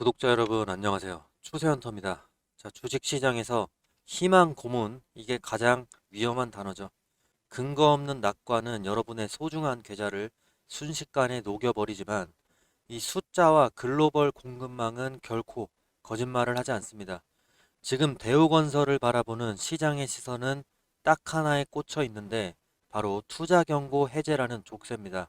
구독자 여러분 안녕하세요. 추세헌터입니다. 자, 주식시장에서 희망 고문, 이게 가장 위험한 단어죠. 근거 없는 낙관은 여러분의 소중한 계좌를 순식간에 녹여버리지만 이 숫자와 글로벌 공급망은 결코 거짓말을 하지 않습니다. 지금 대우건설을 바라보는 시장의 시선은 딱 하나에 꽂혀 있는데 바로 투자 경고 해제라는 족쇄입니다.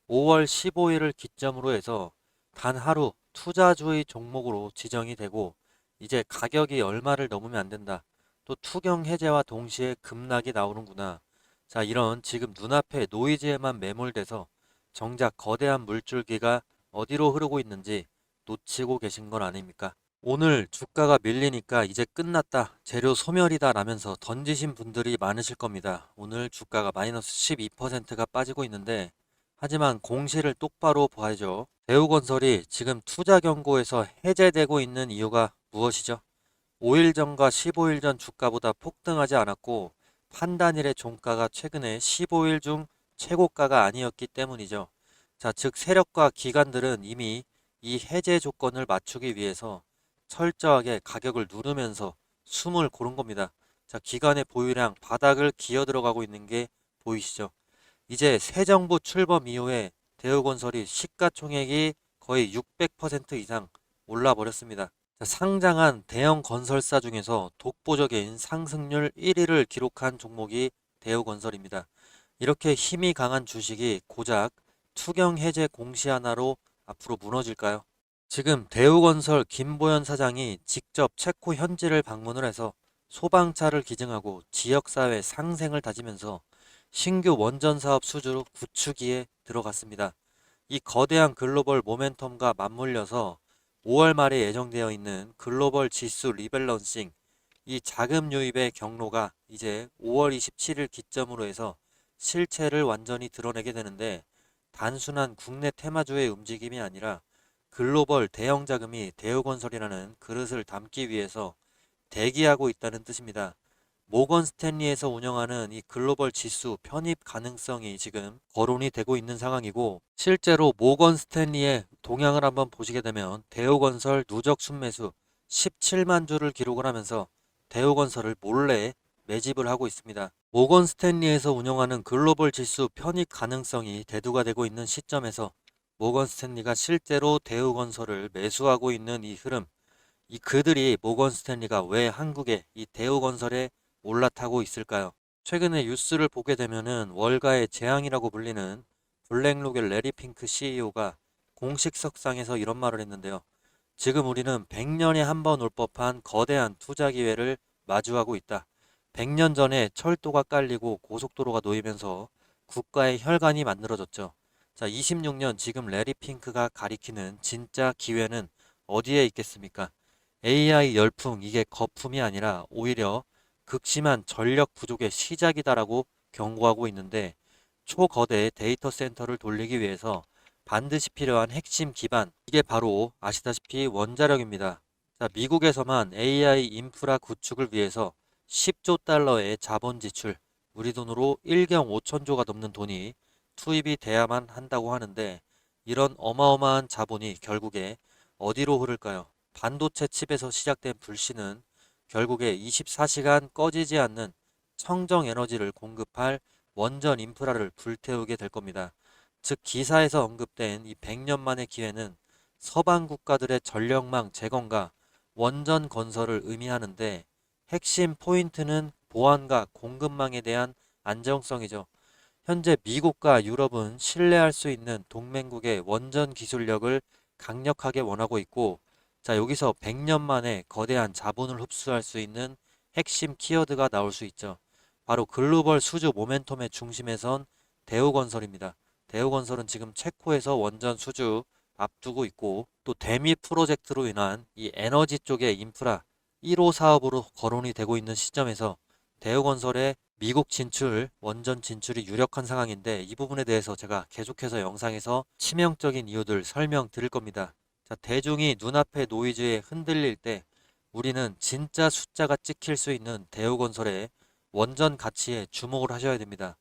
5월 15일을 기점으로 해서 단 하루 투자주의 종목으로 지정이 되고 이제 가격이 얼마를 넘으면 안 된다. 또 투경 해제와 동시에 급락이 나오는구나. 자, 이런 지금 눈앞에 노이즈에만 매몰돼서 정작 거대한 물줄기가 어디로 흐르고 있는지 놓치고 계신 건 아닙니까? 오늘 주가가 밀리니까 이제 끝났다, 재료 소멸이다 라면서 던지신 분들이 많으실 겁니다. 오늘 주가가 마이너스 12%가 빠지고 있는데 하지만 공시를 똑바로 봐야죠. 대우건설이 지금 투자 경고에서 해제되고 있는 이유가 무엇이죠? 5일 전과 15일 전 주가보다 폭등하지 않았고 판단일의 종가가 최근에 15일 중 최고가가 아니었기 때문이죠. 자, 즉 세력과 기관들은 이미 이 해제 조건을 맞추기 위해서 철저하게 가격을 누르면서 숨을 고른 겁니다. 자, 기관의 보유량 바닥을 기어 들어가고 있는 게 보이시죠? 이제 새 정부 출범 이후에 대우건설이 시가총액이 거의 600% 이상 올라 버렸습니다. 상장한 대형 건설사 중에서 독보적인 상승률 1위를 기록한 종목이 대우건설입니다. 이렇게 힘이 강한 주식이 고작 투경 해제 공시 하나로 앞으로 무너질까요? 지금 대우건설 김보연 사장이 직접 체코 현지를 방문을 해서 소방차를 기증하고 지역사회 상생을 다지면서 신규 원전 사업 수주 구축기에 들어갔습니다. 이 거대한 글로벌 모멘텀과 맞물려서 5월 말에 예정되어 있는 글로벌 지수 리밸런싱, 이 자금 유입의 경로가 이제 5월 27일 기점으로 해서 실체를 완전히 드러내게 되는데 단순한 국내 테마주의 움직임이 아니라 글로벌 대형 자금이 대우건설이라는 그릇을 담기 위해서 대기하고 있다는 뜻입니다. 모건 스탠리에서 운영하는 이 글로벌 지수 편입 가능성이 지금 거론이 되고 있는 상황이고, 실제로 모건 스탠리의 동향을 한번 보시게 되면 대우건설 누적 순매수 17만 주를 기록을 하면서 대우건설을 몰래 매집을 하고 있습니다. 모건 스탠리에서 운영하는 글로벌 지수 편입 가능성이 대두가 되고 있는 시점에서 모건 스탠리가 실제로 대우건설을 매수하고 있는 이 흐름, 이 그들이 모건 스탠리가 왜 한국의 이 대우건설에 올라타고 있을까요? 최근에 뉴스를 보게 되면은 월가의 재앙이라고 불리는 블랙록의 레리 핑크 CEO가 공식 석상에서 이런 말을 했는데요. 지금 우리는 100년에 한 번 올 법한 거대한 투자 기회를 마주하고 있다. 100년 전에 철도가 깔리고 고속도로가 놓이면서 국가의 혈관이 만들어졌죠. 자, 26년 지금 레리 핑크가 가리키는 진짜 기회는 어디에 있겠습니까? AI 열풍, 이게 거품이 아니라 오히려 극심한 전력 부족의 시작이다라고 경고하고 있는데, 초거대 데이터 센터를 돌리기 위해서 반드시 필요한 핵심 기반, 이게 바로 아시다시피 원자력입니다. 자, 미국에서만 AI 인프라 구축을 위해서 10조 달러의 자본 지출, 우리 돈으로 1경 5천조가 넘는 돈이 투입이 돼야만 한다고 하는데, 이런 어마어마한 자본이 결국에 어디로 흐를까요? 반도체 칩에서 시작된 불씨는 결국에 24시간 꺼지지 않는 청정 에너지를 공급할 원전 인프라를 불태우게 될 겁니다. 즉 기사에서 언급된 이 100년 만의 기회는 서방 국가들의 전력망 재건과 원전 건설을 의미하는데, 핵심 포인트는 보안과 공급망에 대한 안정성이죠. 현재 미국과 유럽은 신뢰할 수 있는 동맹국의 원전 기술력을 강력하게 원하고 있고, 자, 여기서 100년 만에 거대한 자본을 흡수할 수 있는 핵심 키워드가 나올 수 있죠. 바로 글로벌 수주 모멘텀의 중심에 선 대우건설입니다. 대우건설은 지금 체코에서 원전 수주 앞두고 있고, 또 대미 프로젝트로 인한 이 에너지 쪽의 인프라 1호 사업으로 거론이 되고 있는 시점에서 대우건설의 미국 진출, 원전 진출이 유력한 상황인데, 이 부분에 대해서 제가 계속해서 영상에서 치명적인 이유들 설명드릴 겁니다. 자, 대중이 눈앞의 노이즈에 흔들릴 때 우리는 진짜 숫자가 찍힐 수 있는 대우건설의 원전 가치에 주목을 하셔야 됩니다.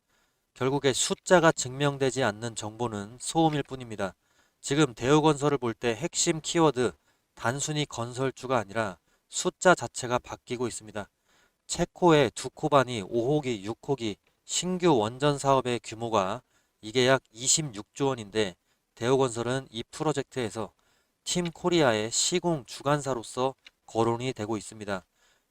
결국에 숫자가 증명되지 않는 정보는 소음일 뿐입니다. 지금 대우건설을 볼 때 핵심 키워드, 단순히 건설주가 아니라 숫자 자체가 바뀌고 있습니다. 체코의 두코바니 5호기, 6호기 신규 원전 사업의 규모가 이게 약 26조 원인데 대우건설은 이 프로젝트에서 팀 코리아의 시공 주관사로서 거론이 되고 있습니다.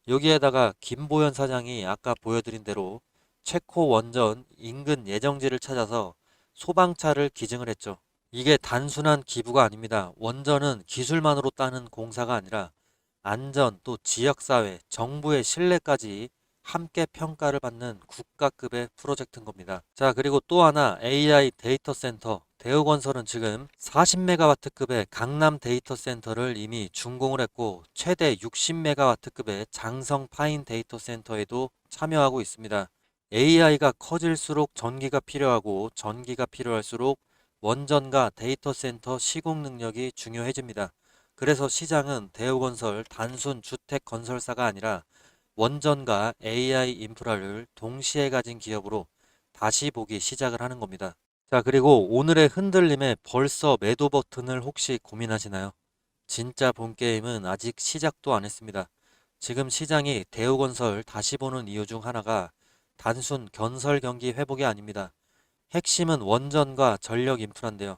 여기에다가 김보현 사장이 아까 보여드린 대로 체코 원전 인근 예정지를 찾아서 소방차를 기증을 했죠. 이게 단순한 기부가 아닙니다. 원전은 기술만으로 따는 공사가 아니라 안전 또 지역사회, 정부의 신뢰까지 함께 평가를 받는 국가급의 프로젝트인 겁니다. 자, 그리고 또 하나 AI 데이터 센터. 대우건설은 지금 40메가와트급의 강남 데이터 센터를 이미 준공을 했고 최대 60메가와트급의 장성 파인 데이터 센터에도 참여하고 있습니다. AI가 커질수록 전기가 필요하고 전기가 필요할수록 원전과 데이터 센터 시공 능력이 중요해집니다. 그래서 시장은 대우건설 단순 주택 건설사가 아니라 원전과 AI 인프라를 동시에 가진 기업으로 다시 보기 시작을 하는 겁니다. 자, 그리고 오늘의 흔들림에 벌써 매도 버튼을 혹시 고민하시나요? 진짜 본 게임은 아직 시작도 안 했습니다. 지금 시장이 대우건설 다시 보는 이유 중 하나가 단순 건설 경기 회복이 아닙니다. 핵심은 원전과 전력 인프라인데요.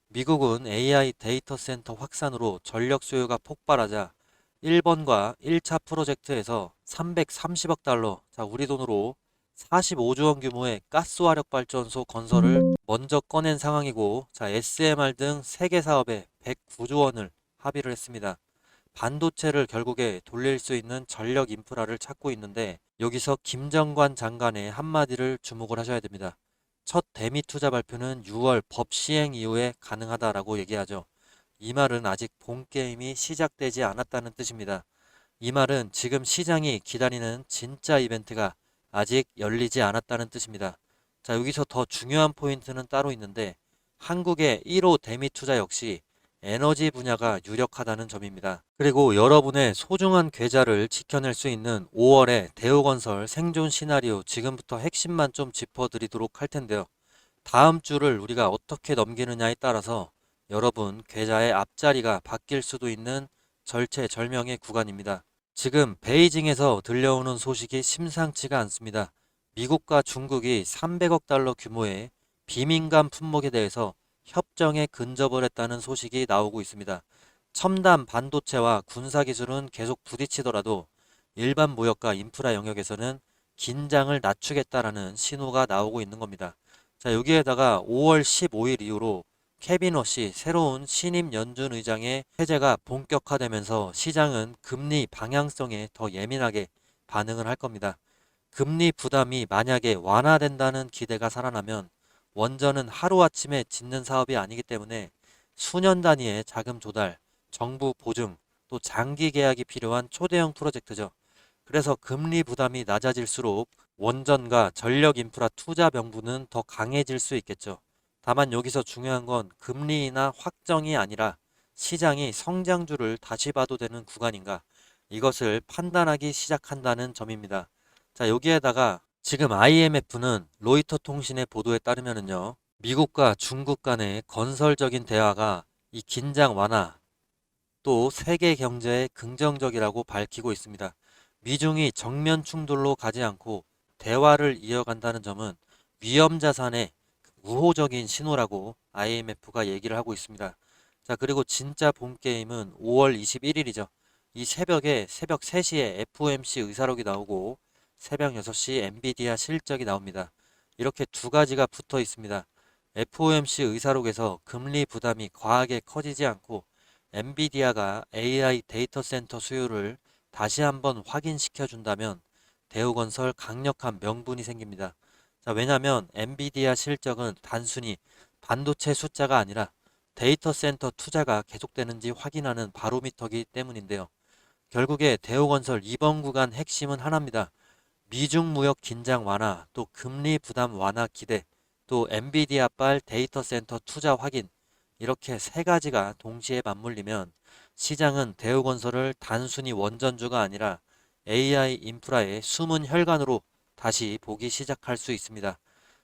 미국은 AI 데이터 센터 확산으로 전력 수요가 폭발하자 1번과 1차 프로젝트에서 330억 달러, 자, 우리 돈으로 45조 원 규모의 가스화력 발전소 건설을 먼저 꺼낸 상황이고, 자, SMR 등 3개 사업에 109조 원을 합의를 했습니다. 반도체를 결국에 돌릴 수 있는 전력 인프라를 찾고 있는데, 여기서 김정관 장관의 한마디를 주목을 하셔야 됩니다. 첫 대미 투자 발표는 6월 법 시행 이후에 가능하다라고 얘기하죠. 이 말은 아직 본 게임이 시작되지 않았다는 뜻입니다. 이 말은 지금 시장이 기다리는 진짜 이벤트가 아직 열리지 않았다는 뜻입니다. 자, 여기서 더 중요한 포인트는 따로 있는데 한국의 1호 대미 투자 역시 에너지 분야가 유력하다는 점입니다. 그리고 여러분의 소중한 계좌를 지켜낼 수 있는 5월의 대우건설 생존 시나리오 지금부터 핵심만 좀 짚어드리도록 할 텐데요. 다음 주를 우리가 어떻게 넘기느냐에 따라서 여러분 계좌의 앞자리가 바뀔 수도 있는 절체절명의 구간입니다. 지금 베이징에서 들려오는 소식이 심상치가 않습니다. 미국과 중국이 300억 달러 규모의 비민감 품목에 대해서 협정에 근접을 했다는 소식이 나오고 있습니다. 첨단 반도체와 군사기술은 계속 부딪히더라도 일반 무역과 인프라 영역에서는 긴장을 낮추겠다라는 신호가 나오고 있는 겁니다. 자, 여기에다가 5월 15일 이후로 케빈 워시 새로운 신임 연준 의장의 해제가 본격화되면서 시장은 금리 방향성에 더 예민하게 반응을 할 겁니다. 금리 부담이 만약에 완화된다는 기대가 살아나면 원전은 하루아침에 짓는 사업이 아니기 때문에 수년 단위의 자금 조달, 정부 보증, 또 장기 계약이 필요한 초대형 프로젝트죠. 그래서 금리 부담이 낮아질수록 원전과 전력 인프라 투자 명분은 더 강해질 수 있겠죠. 다만 여기서 중요한 건 금리 인하 확정이 아니라 시장이 성장주를 다시 봐도 되는 구간인가, 이것을 판단하기 시작한다는 점입니다. 자, 여기에다가 지금 IMF는 로이터 통신의 보도에 따르면요, 미국과 중국 간의 건설적인 대화가 이 긴장 완화 또 세계 경제에 긍정적이라고 밝히고 있습니다. 미중이 정면 충돌로 가지 않고 대화를 이어간다는 점은 위험 자산의 우호적인 신호라고 IMF가 얘기를 하고 있습니다. 자, 그리고 진짜 본 게임은 5월 21일이죠. 이 새벽에 새벽 3시에 FOMC 의사록이 나오고 새벽 6시 엔비디아 실적이 나옵니다. 이렇게 두 가지가 붙어 있습니다. FOMC 의사록에서 금리 부담이 과하게 커지지 않고 엔비디아가 AI 데이터 센터 수요를 다시 한번 확인시켜 준다면 대우건설 강력한 명분이 생깁니다. 자, 왜냐하면 엔비디아 실적은 단순히 반도체 숫자가 아니라 데이터 센터 투자가 계속되는지 확인하는 바로미터이기 때문인데요. 결국에 대우건설 이번 구간 핵심은 하나입니다. 미중 무역 긴장 완화, 또 금리 부담 완화 기대, 또 엔비디아발 데이터 센터 투자 확인, 이렇게 세 가지가 동시에 맞물리면 시장은 대우건설을 단순히 원전주가 아니라 AI 인프라의 숨은 혈관으로 다시 보기 시작할 수 있습니다.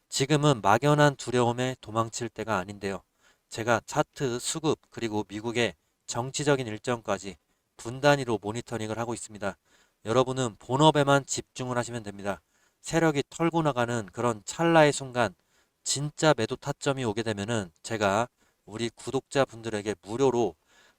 지금은 막연한 두려움에 도망칠 때가 아닌데요. 제가 차트 수급 그리고 미국의 정치적인 일정까지 분단위로 모니터링을 하고 있습니다. 여러분은 본업에만 집중을 하시면 됩니다. 세력이 털고 나가는 그런 찰나의 순간 진짜 매도 타점이 오게 되면은 제가 우리 구독자분들에게 무료로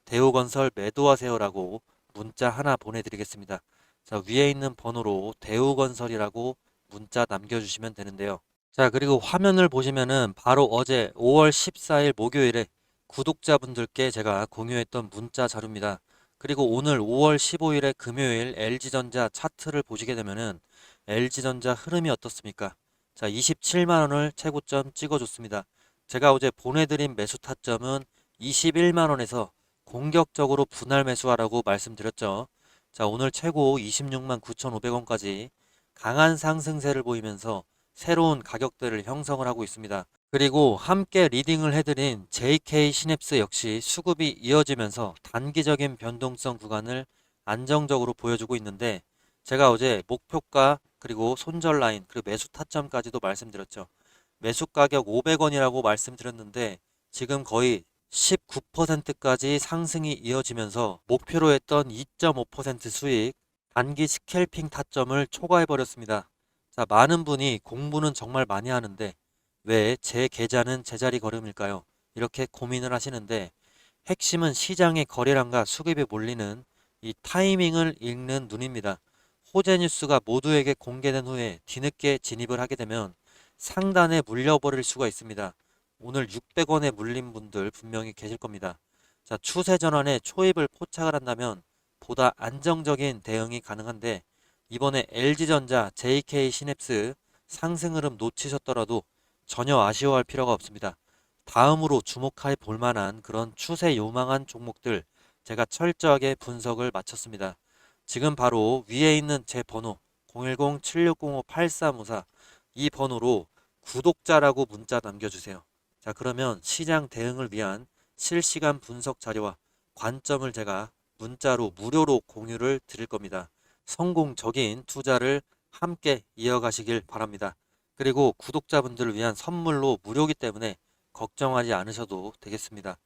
대우건설 매도하세요라고 문자 하나 보내드리겠습니다. 자, 위에 있는 번호로 대우건설이라고 문자 남겨주시면 되는데요. 자, 그리고 화면을 보시면은 바로 어제 5월 14일 목요일에 구독자분들께 제가 공유했던 문자 자료입니다. 그리고 오늘 5월 15일에 금요일 LG전자 차트를 보시게 되면은 LG전자 흐름이 어떻습니까? 자, 27만 원을 최고점 찍어줬습니다. 제가 어제 보내드린 매수 타점은 21만 원에서 공격적으로 분할 매수하라고 말씀드렸죠. 자, 오늘 최고 26만 9,500원까지 강한 상승세를 보이면서 새로운 가격대를 형성을 하고 있습니다. 그리고 함께 리딩을 해드린 JK 시냅스 역시 수급이 이어지면서 단기적인 변동성 구간을 안정적으로 보여주고 있는데 제가 어제 목표가 그리고 손절 라인 그리고 매수 타점까지도 말씀드렸죠. 매수 가격 500원이라고 말씀드렸는데 지금 거의 19%까지 상승이 이어지면서 목표로 했던 2.5% 수익 단기 스캘핑 타점을 초과해 버렸습니다. 자, 많은 분이 공부는 정말 많이 하는데 왜 제 계좌는 제자리 걸음일까요? 이렇게 고민을 하시는데 핵심은 시장의 거래량과 수급이 몰리는 이 타이밍을 읽는 눈입니다. 호재 뉴스가 모두에게 공개된 후에 뒤늦게 진입을 하게 되면 상단에 물려버릴 수가 있습니다. 오늘 600원에 물린 분들 분명히 계실 겁니다. 자, 추세 전환에 초입을 포착을 한다면 보다 안정적인 대응이 가능한데 이번에 LG전자, JK 시냅스 상승 흐름 놓치셨더라도 전혀 아쉬워할 필요가 없습니다. 다음으로 주목해 볼 만한 그런 추세 요망한 종목들 제가 철저하게 분석을 마쳤습니다. 지금 바로 위에 있는 제 번호 010-7605-8354 이 번호로 구독자라고 문자 남겨주세요. 자, 그러면 시장 대응을 위한 실시간 분석 자료와 관점을 제가 문자로 무료로 공유를 드릴 겁니다. 성공적인 투자를 함께 이어가시길 바랍니다. 그리고 구독자분들을 위한 선물로 무료이기 때문에 걱정하지 않으셔도 되겠습니다.